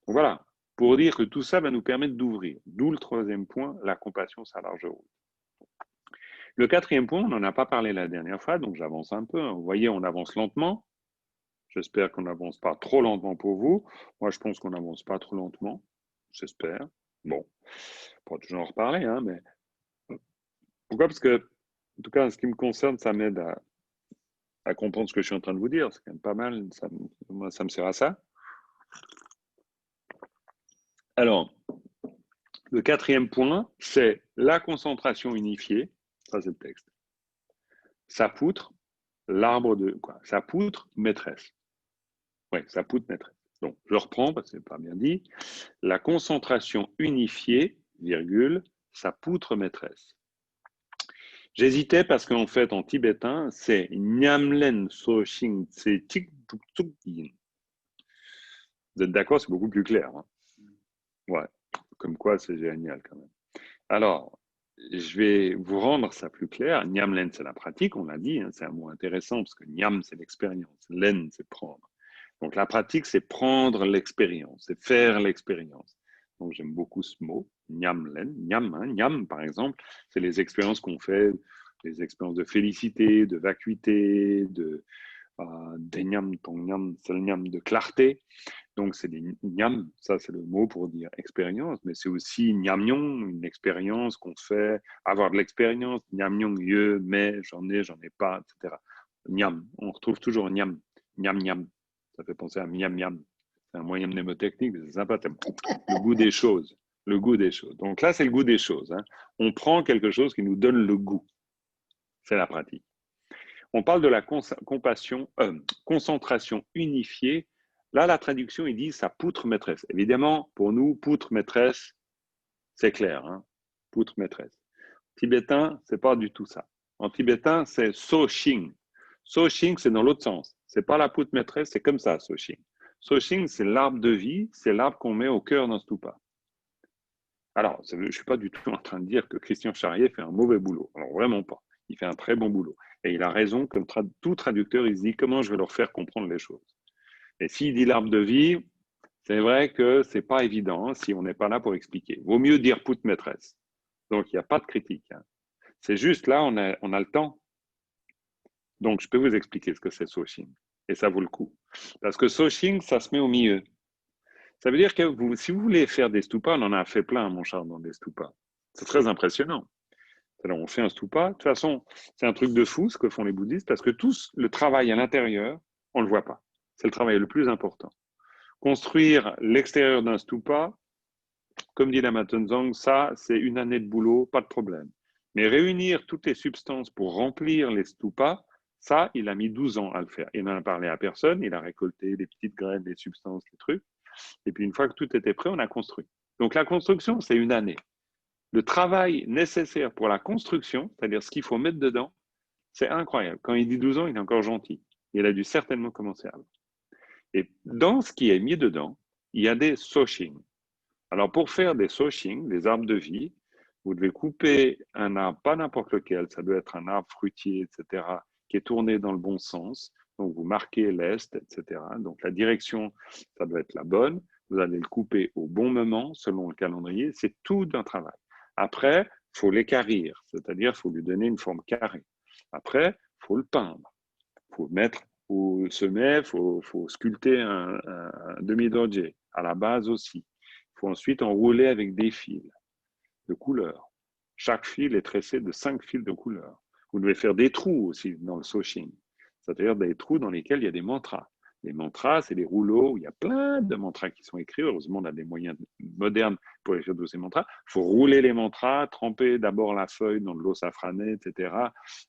Donc voilà, pour dire que tout ça va nous permettre d'ouvrir. D'où le troisième point, la compassion, sa large route. Le quatrième point, on n'en a pas parlé la dernière fois, donc j'avance un peu. Vous voyez, on avance lentement. J'espère qu'on n'avance pas trop lentement pour vous. Moi, je pense qu'on n'avance pas trop lentement. J'espère. Bon, on pourra toujours en reparler, hein, mais pourquoi? Parce que, en tout cas, en ce qui me concerne, ça m'aide à comprendre ce que je suis en train de vous dire. C'est quand même pas mal. Moi, ça me sert à ça. Alors, le quatrième point, c'est la concentration unifiée. Ça, c'est le texte. Sa poutre, l'arbre de quoi? Sa poutre maîtresse. Oui, sa poutre maîtresse. Donc, je reprends parce que c'est pas bien dit. La concentration unifiée, virgule, sa poutre maîtresse. J'hésitais parce qu'en fait, en tibétain, c'est Nyamlen So Shing Tse Tik Tuk Tuk Yin. Vous êtes d'accord? C'est beaucoup plus clair. Hein? Ouais, comme quoi c'est génial quand même. Alors, je vais vous rendre ça plus clair. Nyamlen, c'est la pratique, on l'a dit, hein, c'est un mot intéressant parce que nyam, c'est l'expérience, len, c'est prendre. Donc la pratique, c'est prendre l'expérience, c'est faire l'expérience. Donc j'aime beaucoup ce mot, nyamlen, nyam, hein, nyam par exemple, c'est les expériences qu'on fait, les expériences de félicité, de vacuité, d'enyam, tongnyam, selnyam, de clarté. Donc, c'est des nyam, ça c'est le mot pour dire expérience, mais c'est aussi nyamnyong, une expérience qu'on fait, avoir de l'expérience, nyamnyong, mais j'en ai pas, etc. Nyam, on retrouve toujours nyam, nyam, nyam. Ça fait penser à miam, miam. C'est un moyen mnémotechnique, mais c'est sympa. Le goût des choses. Le goût des choses. Donc là, c'est le goût des choses. Hein. On prend quelque chose qui nous donne le goût. C'est la pratique. On parle de la concentration unifiée. Là, la traduction, il dit sa poutre maîtresse. Évidemment, pour nous, poutre maîtresse, c'est clair. Hein, poutre maîtresse. Tibétain, c'est pas du tout ça. En tibétain, c'est So Shing. So Shing, c'est dans l'autre sens. C'est pas la poutre maîtresse, c'est comme ça, So Shing. Soshing, c'est l'arbre de vie, c'est l'arbre qu'on met au cœur d'un stupa. Alors, je ne suis pas du tout en train de dire que Christian Charrier fait un mauvais boulot. Alors, vraiment pas. Il fait un très bon boulot. Et il a raison, comme tout traducteur, il se dit comment je vais leur faire comprendre les choses. Et s'il dit l'arbre de vie, c'est vrai que ce n'est pas évident si on n'est pas là pour expliquer. Vaut mieux dire put maîtresse. Donc, il n'y a pas de critique. C'est juste là, on a le temps. Donc, je peux vous expliquer ce que c'est Soshing. Et ça vaut le coup. Parce que Soshing, ça se met au milieu. Ça veut dire que si vous voulez faire des stupas, on en a fait plein, mon cher, dans des stupas. C'est très impressionnant. Alors, on fait un stupa. De toute façon, c'est un truc de fou ce que font les bouddhistes parce que tout le travail à l'intérieur, on ne le voit pas. C'est le travail le plus important. Construire l'extérieur d'un stupa, comme dit Lama Tenzang, ça, c'est une année de boulot, pas de problème. Mais réunir toutes les substances pour remplir les stupas, ça, il a mis 12 ans à le faire. Il n'en a parlé à personne, il a récolté des petites graines, des substances, des trucs. Et puis, une fois que tout était prêt, on a construit. Donc, la construction, c'est une année. Le travail nécessaire pour la construction, c'est-à-dire ce qu'il faut mettre dedans, c'est incroyable. Quand il dit 12 ans, il est encore gentil. Il a dû certainement commencer avant. Et dans ce qui est mis dedans, il y a des soshing. Alors, pour faire des soshing, des arbres de vie, vous devez couper un arbre, pas n'importe lequel, ça doit être un arbre fruitier, etc., qui est tourné dans le bon sens. Donc, vous marquez l'est, etc. Donc, la direction, ça doit être la bonne. Vous allez le couper au bon moment, selon le calendrier. C'est tout un travail. Après, il faut l'équarrir, c'est-à-dire il faut lui donner une forme carrée. Après, il faut le peindre. Il faut mettre au sommet, il faut sculpter un demi-doge à la base aussi. Il faut ensuite enrouler avec des fils de couleur. Chaque fil est tressé de 5 fils de couleur. Vous devez faire des trous aussi dans le Soshing, c'est-à-dire des trous dans lesquels il y a des mantras. Les mantras, c'est des rouleaux où il y a plein de mantras qui sont écrits. Heureusement, on a des moyens modernes pour écrire tous ces mantras. Il faut rouler les mantras, tremper d'abord la feuille dans de l'eau safranée, etc.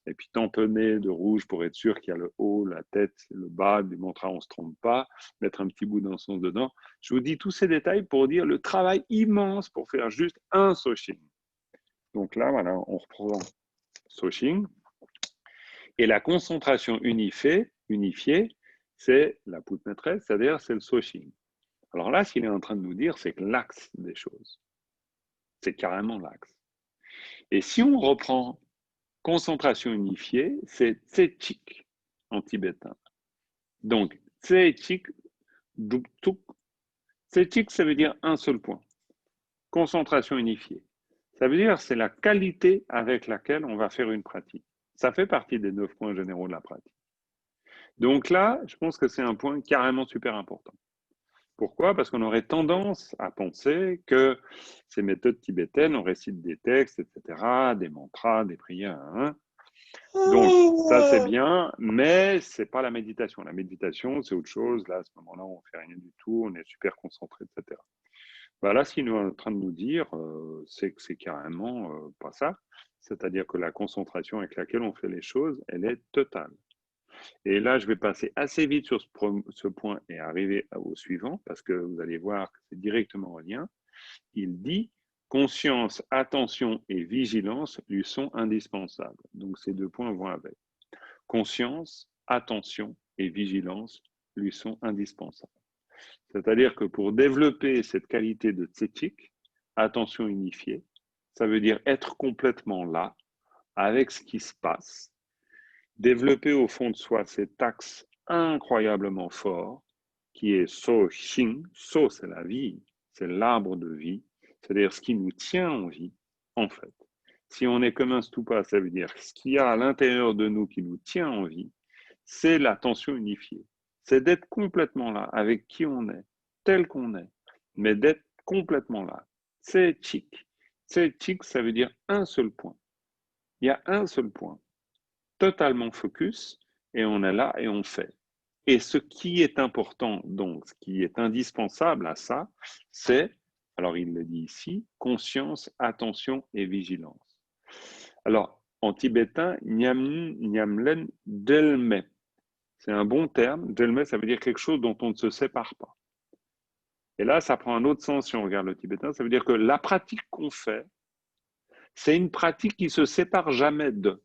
Et puis tamponner de rouge pour être sûr qu'il y a le haut, la tête, le bas du mantra, on ne se trompe pas. Mettre un petit bout d'encens dedans. Je vous dis tous ces détails pour dire le travail immense pour faire juste un Soshing. Donc là, voilà, on reprend Soshing. Et la concentration unifiée, c'est la poutre maîtresse, c'est-à-dire c'est le Soshing. Alors là, ce qu'il est en train de nous dire, c'est que l'axe des choses. C'est carrément l'axe. Et si on reprend concentration unifiée, c'est Tse-Chik en tibétain. Donc, Tse-Chik, Duk-Tuk. Tse-Chik, ça veut dire un seul point. Concentration unifiée. Ça veut dire c'est la qualité avec laquelle on va faire une pratique. Ça fait partie des 9 points généraux de la pratique. Donc là, je pense que c'est un point carrément super important. Pourquoi? Parce qu'on aurait tendance à penser que ces méthodes tibétaines, on récite des textes, etc., des mantras, des prières. Hein. Donc, ça c'est bien, mais ce n'est pas la méditation. La méditation, c'est autre chose. Là, à ce moment-là, on ne fait rien du tout, on est super concentré, etc. Là, ce qu'il est en train de nous dire, c'est que c'est carrément pas ça. C'est-à-dire que la concentration avec laquelle on fait les choses, elle est totale. Et là, je vais passer assez vite sur ce point et arriver au suivant, parce que vous allez voir que c'est directement en lien. Il dit conscience, attention et vigilance lui sont indispensables. Donc ces 2 points vont avec. Conscience, attention et vigilance lui sont indispensables. C'est-à-dire que pour développer cette qualité de tsétik, attention unifiée, ça veut dire être complètement là, avec ce qui se passe, développer au fond de soi cet axe incroyablement fort, qui est So-Shin. So, c'est la vie, c'est l'arbre de vie, c'est-à-dire ce qui nous tient en vie, en fait. Si on est comme un stupa, ça veut dire ce qu'il y a à l'intérieur de nous qui nous tient en vie, c'est l'attention unifiée. C'est d'être complètement là, avec qui on est, tel qu'on est, mais d'être complètement là. C'est chic. C'est chic, ça veut dire un seul point. Il y a un seul point. Totalement focus, et on est là et on fait. Et ce qui est important, donc, ce qui est indispensable à ça, c'est, alors il le dit ici, conscience, attention et vigilance. Alors, en tibétain, nyamlen delme. C'est un bon terme. Delme, ça veut dire quelque chose dont on ne se sépare pas. Et là, ça prend un autre sens si on regarde le tibétain. Ça veut dire que la pratique qu'on fait, c'est une pratique qui ne se sépare jamais de.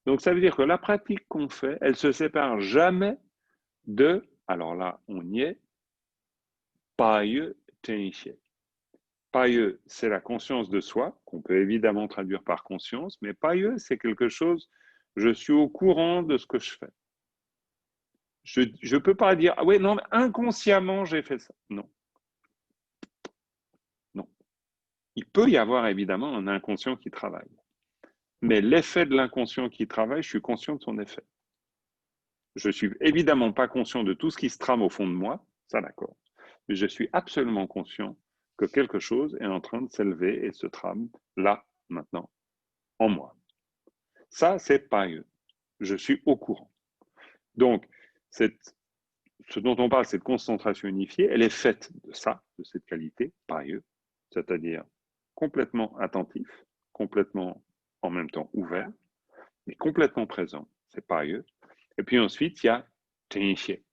Donc, ça veut dire que la pratique qu'on fait, elle ne se sépare jamais de alors là, on y est. Payu tenxie. Payu, c'est la conscience de soi, qu'on peut évidemment traduire par conscience, mais payu, c'est quelque chose, je suis au courant de ce que je fais. Je ne peux pas dire, ah oui, non, mais inconsciemment, j'ai fait ça. Non. Non. Il peut y avoir évidemment un inconscient qui travaille. Mais l'effet de l'inconscient qui travaille, je suis conscient de son effet. Je ne suis évidemment pas conscient de tout ce qui se trame au fond de moi, ça d'accord. Mais je suis absolument conscient que quelque chose est en train de s'élever et se trame là, maintenant, en moi. Ça, c'est pareil. Je suis au courant. Donc, ce dont on parle, cette concentration unifiée, elle est faite de ça, de cette qualité, pareil, c'est-à-dire complètement attentif, complètement en même temps ouvert, mais complètement présent, c'est pareil. Et puis ensuite, il y a tenxie.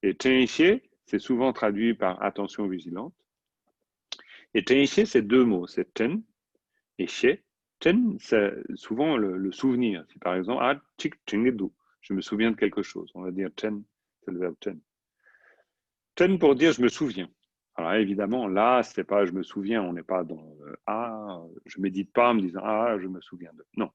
Et tenxie, c'est souvent traduit par attention vigilante. Et tenxie, c'est deux mots, c'est ten et xie. Ten, c'est souvent le souvenir. Si par exemple, ah, je me souviens de quelque chose, on va dire ten, c'est le verbe ten. Ten pour dire je me souviens. Alors évidemment, là, c'est pas je me souviens, on n'est pas dans ah, je médite pas en me disant ah, je me souviens de. Non.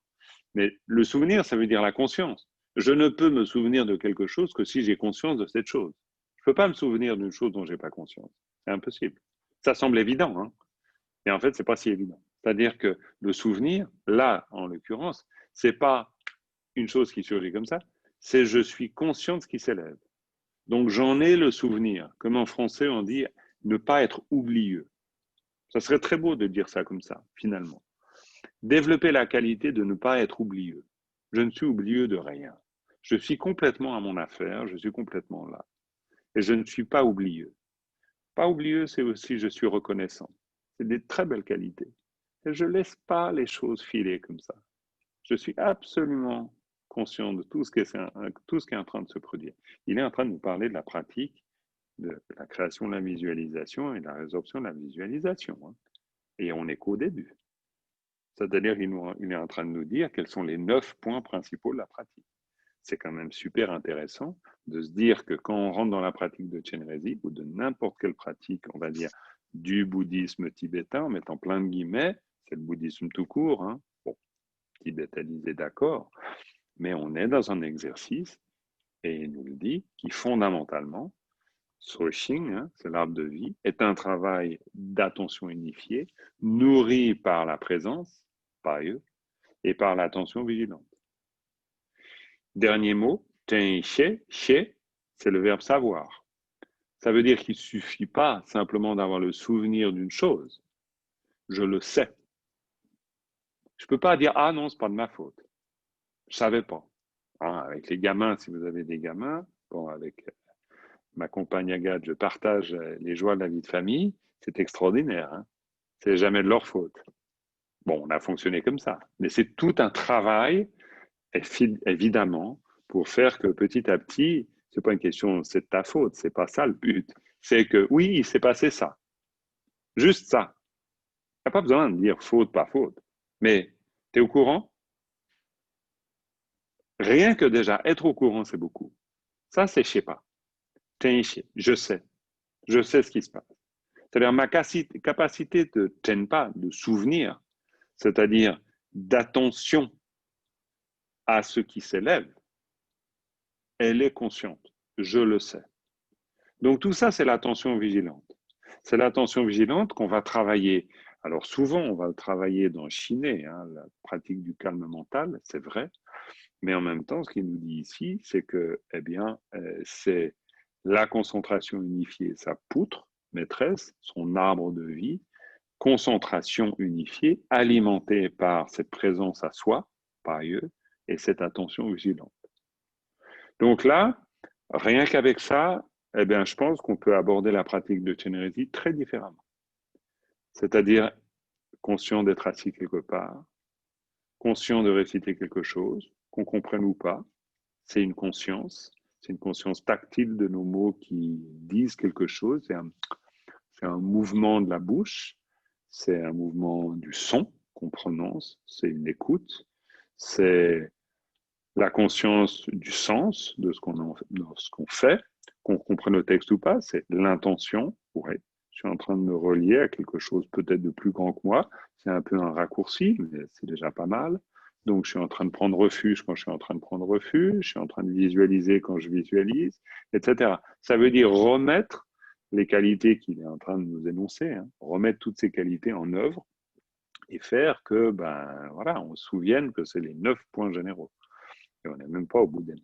Mais le souvenir, ça veut dire la conscience. Je ne peux me souvenir de quelque chose que si j'ai conscience de cette chose. Je ne peux pas me souvenir d'une chose dont je n'ai pas conscience. C'est impossible. Ça semble évident, hein, mais en fait, ce n'est pas si évident. C'est-à-dire que le souvenir, là, en l'occurrence, ce n'est pas une chose qui surgit comme ça, c'est je suis conscient de ce qui s'élève. Donc j'en ai le souvenir. Comme en français, on dit ne pas être oublieux. Ça serait très beau de dire ça comme ça, finalement. Développer la qualité de ne pas être oublieux. Je ne suis oublieux de rien. Je suis complètement à mon affaire, je suis complètement là. Et je ne suis pas oublieux. Pas oublieux, c'est aussi je suis reconnaissant. C'est des très belles qualités. Et je ne laisse pas les choses filer comme ça. Je suis absolument conscient de tout ce qui est en train de se produire. Il est en train de nous parler de la pratique de la création de la visualisation et de la résorption de la visualisation. Hein. Et on n'est qu'au début. C'est-à-dire qu'il est en train de nous dire quels sont les 9 points principaux de la pratique. C'est quand même super intéressant de se dire que quand on rentre dans la pratique de Chenrezig ou de n'importe quelle pratique, on va dire, du bouddhisme tibétain, en mettant plein de guillemets, c'est le bouddhisme tout court, hein, bon, tibétanisé d'accord, mais on est dans un exercice, et il nous le dit, qui fondamentalement, Soxing, hein, c'est l'arbre de vie, est un travail d'attention unifiée, nourri par la présence, par eux, et par l'attention vigilante. Dernier mot, tenxie, xie, c'est le verbe savoir. Ça veut dire qu'il ne suffit pas simplement d'avoir le souvenir d'une chose. Je le sais. Je ne peux pas dire ah non, ce n'est pas de ma faute. Je ne savais pas. Hein, avec les gamins, si vous avez des gamins, bon, avec ma compagne Agathe, je partage les joies de la vie de famille. C'est extraordinaire. Hein. C'est jamais de leur faute. Bon, on a fonctionné comme ça. Mais c'est tout un travail, évidemment, pour faire que petit à petit, c'est pas une question, c'est de ta faute, c'est pas ça le but. C'est que oui, il s'est passé ça. Juste ça. Il n'y a pas besoin de dire faute, pas faute. Mais tu es au courant? Rien que déjà être au courant, c'est beaucoup. Ça, c'est je sais pas. Je sais. Je sais ce qui se passe. C'est-à-dire ma capacité de tenpa, de souvenir, c'est-à-dire d'attention à ce qui s'élève, elle est consciente. Je le sais. Donc tout ça, c'est l'attention vigilante. C'est l'attention vigilante qu'on va travailler. Alors souvent, on va le travailler dans Shiné, hein, la pratique du calme mental, c'est vrai. Mais en même temps, ce qu'il nous dit ici, c'est que, eh bien, c'est la concentration unifiée, sa poutre maîtresse, son arbre de vie, concentration unifiée, alimentée par cette présence à soi, par eux, et cette attention vigilante. Donc là, rien qu'avec ça, eh bien, je pense qu'on peut aborder la pratique de Chenrezig très différemment. C'est-à-dire conscient d'être assis quelque part, conscient de réciter quelque chose, qu'on comprenne ou pas. C'est une conscience tactile de nos mots qui disent quelque chose. C'est un mouvement de la bouche, c'est un mouvement du son qu'on prononce, c'est une écoute, c'est la conscience du sens de ce qu'on fait, qu'on comprenne le texte ou pas, c'est l'intention. Ouais, je suis en train de me relier à quelque chose peut-être de plus grand que moi. C'est un peu un raccourci, mais c'est déjà pas mal. Donc, je suis en train de prendre refuge quand je suis en train de prendre refuge, je suis en train de visualiser quand je visualise, etc. Ça veut dire remettre les qualités qu'il est en train de nous énoncer, hein, remettre toutes ces qualités en œuvre et faire que, ben, voilà, on se souvienne que c'est les 9 points généraux. Et on n'est même pas au bout des 9.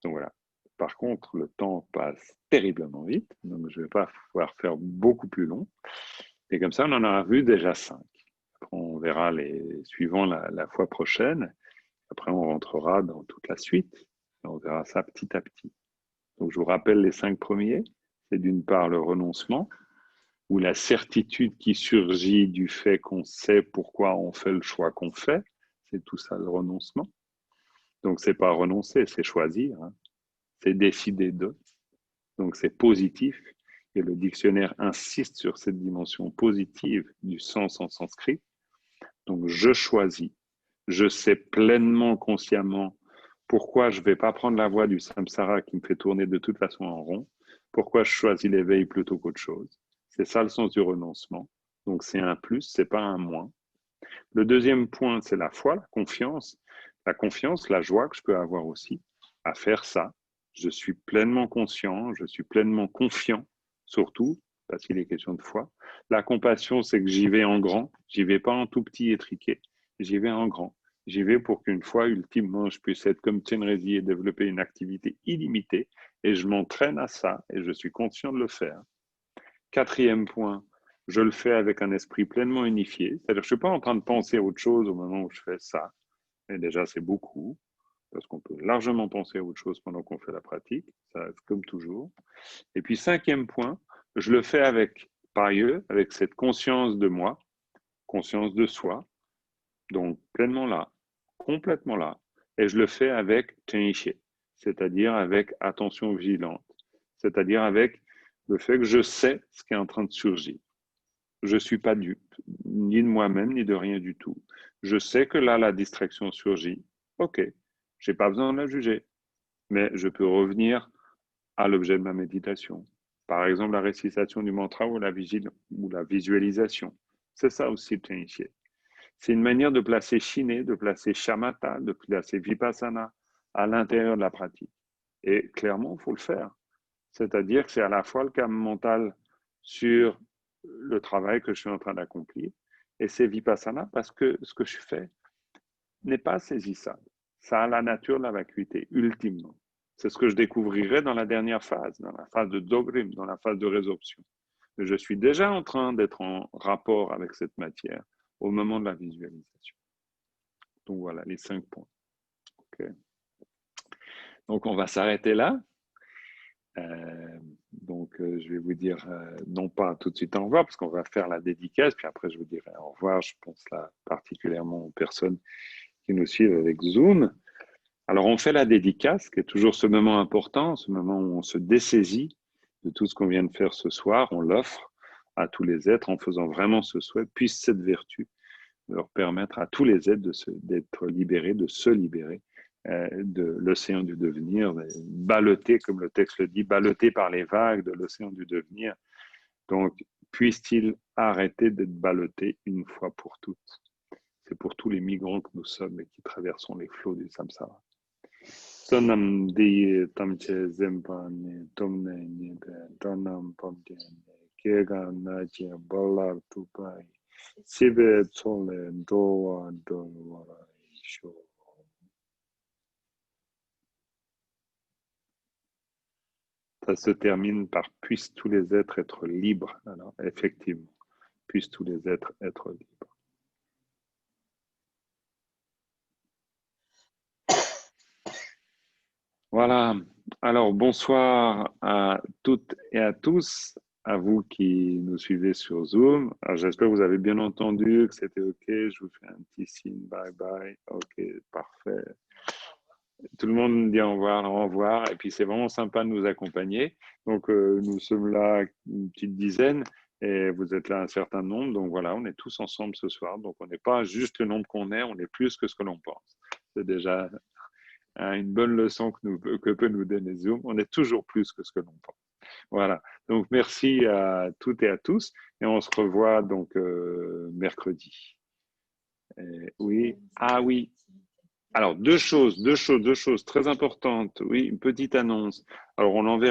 Donc voilà. Par contre, le temps passe terriblement vite, donc je ne vais pas pouvoir faire beaucoup plus long. Et comme ça, on en aura vu déjà 5. Après, on verra les suivants la fois prochaine. Après, on rentrera dans toute la suite. Et on verra ça petit à petit. Donc, je vous rappelle les 5 premiers. C'est d'une part le renoncement, ou la certitude qui surgit du fait qu'on sait pourquoi on fait le choix qu'on fait. C'est tout ça le renoncement. Donc, c'est pas renoncer, c'est choisir. Hein. C'est décider de. Donc, c'est positif. Et le dictionnaire insiste sur cette dimension positive du sens en sanskrit. Donc, je choisis. Je sais pleinement, consciemment, pourquoi je ne vais pas prendre la voie du samsara qui me fait tourner de toute façon en rond. Pourquoi je choisis l'éveil plutôt qu'autre chose. C'est ça le sens du renoncement. Donc, c'est un plus, c'est pas un moins. Le deuxième point, c'est la foi, la confiance. La confiance, la joie que je peux avoir aussi à faire ça. Je suis pleinement conscient, je suis pleinement confiant, surtout, parce qu'il est question de foi. La compassion, c'est que j'y vais en grand, j'y vais pas en tout petit étriqué, j'y vais en grand. J'y vais pour qu'une fois, ultimement, je puisse être comme Chenrezig et développer une activité illimitée, et je m'entraîne à ça, et je suis conscient de le faire. Quatrième point, je le fais avec un esprit pleinement unifié. C'est-à-dire que je ne suis pas en train de penser à autre chose au moment où je fais ça. Et déjà, c'est beaucoup, parce qu'on peut largement penser à autre chose pendant qu'on fait la pratique. Ça, comme toujours. Et puis, cinquième point, je le fais avec, par ailleurs, avec cette conscience de moi, conscience de soi, donc pleinement là, complètement là. Et je le fais avec Tenshe, c'est-à-dire avec attention vigilante, c'est-à-dire avec le fait que je sais ce qui est en train de surgir. Je ne suis pas dupe, ni de moi-même, ni de rien du tout. Je sais que là, la distraction surgit. OK, je n'ai pas besoin de la juger, mais je peux revenir à l'objet de ma méditation. Par exemple, la récitation du mantra ou la visualisation. C'est ça aussi le Tenshe. C'est une manière de placer Shiné, de placer Shamatha, de placer Vipassana à l'intérieur de la pratique. Et clairement, il faut le faire. C'est-à-dire que c'est à la fois le cadre mental sur le travail que je suis en train d'accomplir et c'est Vipassana parce que ce que je fais n'est pas saisissable. Ça a la nature de la vacuité, ultimement. C'est ce que je découvrirai dans la dernière phase, dans la phase de Dogrim, dans la phase de résorption. Mais je suis déjà en train d'être en rapport avec cette matière au moment de la visualisation. Donc voilà les 5 points. Okay. Donc on va s'arrêter là. Je vais vous dire non pas tout de suite au revoir parce qu'on va faire la dédicace, puis après je vous dirai au revoir. Je pense là particulièrement aux personnes qui nous suivent avec Zoom. Alors on fait la dédicace, qui est toujours ce moment important, ce moment où on se dessaisit de tout ce qu'on vient de faire ce soir. On l'offre à tous les êtres en faisant vraiment ce souhait, puisse cette vertu leur permettre à tous les êtres d'être libérés, de se libérer de l'océan du devenir, ballotté, comme le texte le dit, ballotté par les vagues de l'océan du devenir. Donc, puisse-t-il arrêter d'être ballotté une fois pour toutes. C'est pour tous les migrants que nous sommes et qui traversons les flots du samsara. Tonam diye tamche zempane tomne nipe tonam pomtiane kega nache balar tupai sibe tsole doa doa isho. Ça se termine par puissent tous les êtres être libres. Alors, effectivement, puissent tous les êtres être libres. Voilà. Alors, bonsoir à toutes et à tous, à vous qui nous suivez sur Zoom. Alors, j'espère que vous avez bien entendu, que c'était OK. Je vous fais un petit signe. Bye bye. OK, parfait. Tout le monde dit au revoir, au revoir. Et puis, c'est vraiment sympa de nous accompagner. Donc, nous sommes là une petite dizaine et vous êtes là un certain nombre. Donc, voilà, on est tous ensemble ce soir. Donc, on n'est pas juste le nombre qu'on est, on est plus que ce que l'on pense. C'est déjà hein, une bonne leçon que peut nous donner Zoom. On est toujours plus que ce que l'on pense. Voilà. Donc, merci à toutes et à tous. Et on se revoit donc mercredi. Oui. Ah oui. Alors, deux choses très importantes. Oui, une petite annonce. Alors, on l'enverra.